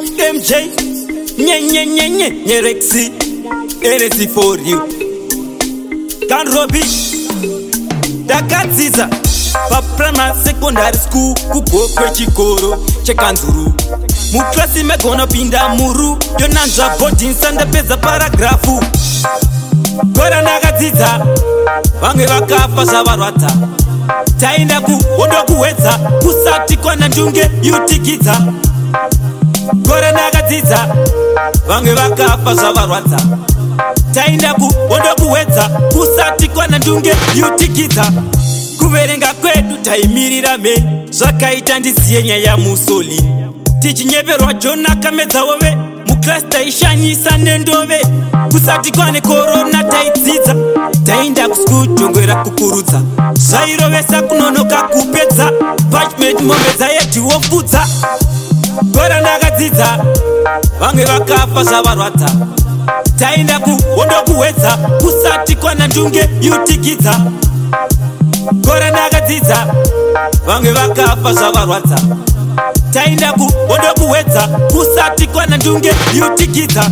Emjay, Nyerex, anything for you. Can Robbie Randakadzidza Primary secondary school kugo kwechikoro chekanzuru muklasi megona pinda muru yonanzva boarding sandapedza paragrafu Gore Randakadzidza vamwe vakafa zvavarwadza taenda kuhondo kuwedza kusati kwana ndunge yutikidza Gore Randakadzidza vamwe vakafa zvavarwadza taenda kuhondo kuwedza kusati kwana ndunge yutikidza kuverenga kwedu taimirira meni zvakaita ndiziye nyaya musoli tichinyeverwa jona kamedzawove muklasi taishanyisa nendove kusati kwane korona taidzidza taenda kuskuru jongwera kukurudza zvairovesa kunonoka kupedza pachment mombedza yedhiwofudza Gore Randakadzidza vamwe vakafa zvavarwadza taenda kuhondo kuwedza kusati kwana ndunge yutikidza Gore Randakadzidza vamwe vakafa zvavarwadza taenda kuhondo kuwedza kusati kwana ndunge yutikidza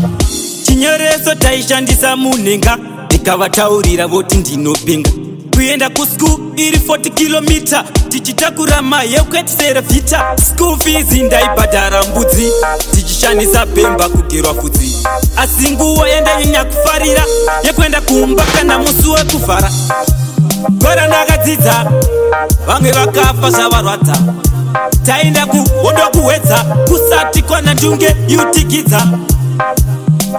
chinyoreso taishandisa munhenga ndikavataurira voti ndinopinga kuenda kuskuru iri 40 km tichitakura mayekwetsere vhita school fees ndaibhadhara mbudzi tichishandisa pemba kugerwa vhudzi asi nguva yandanyanya kufarira yekuenda kumba kana musi wekuvhara Gore Randakadzidza vamwe vakafa zvavarwadza taenda kuhondo kuwedza kusati kwana ndunge yutikidza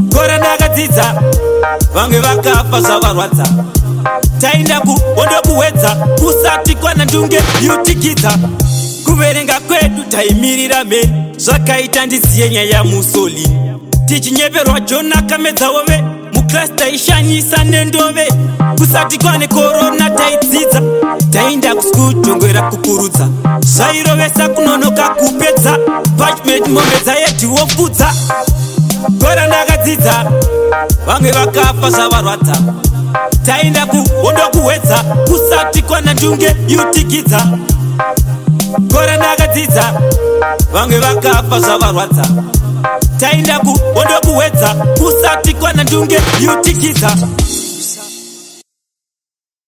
Gore Randakadzidza vamwe vakafa zvavarwadza taenda kuhondo kuwedza kusati kwana ndunge yutikidza kuverenga kwedu taimirira meni zvakaita ndiziye nyaya musoli tichinyeverwa jona kamedzawove muklasi taishanyisa nendove kusati kwane korona taidzidza taenda kuskuru jongwera kukurudza zvairovesa kunonoka kupedza pachment mombedza yedhiwofudza Gore Randakadzidza vamwe vakafa zvavarwadza taenda kuhondo kuwedza kusati kwana ndunge yutikidza Gore Randakadzidza vamwe vakafa zvavarwadza taenda kuhondo kuwedza kusati kwana ndunge yutikidza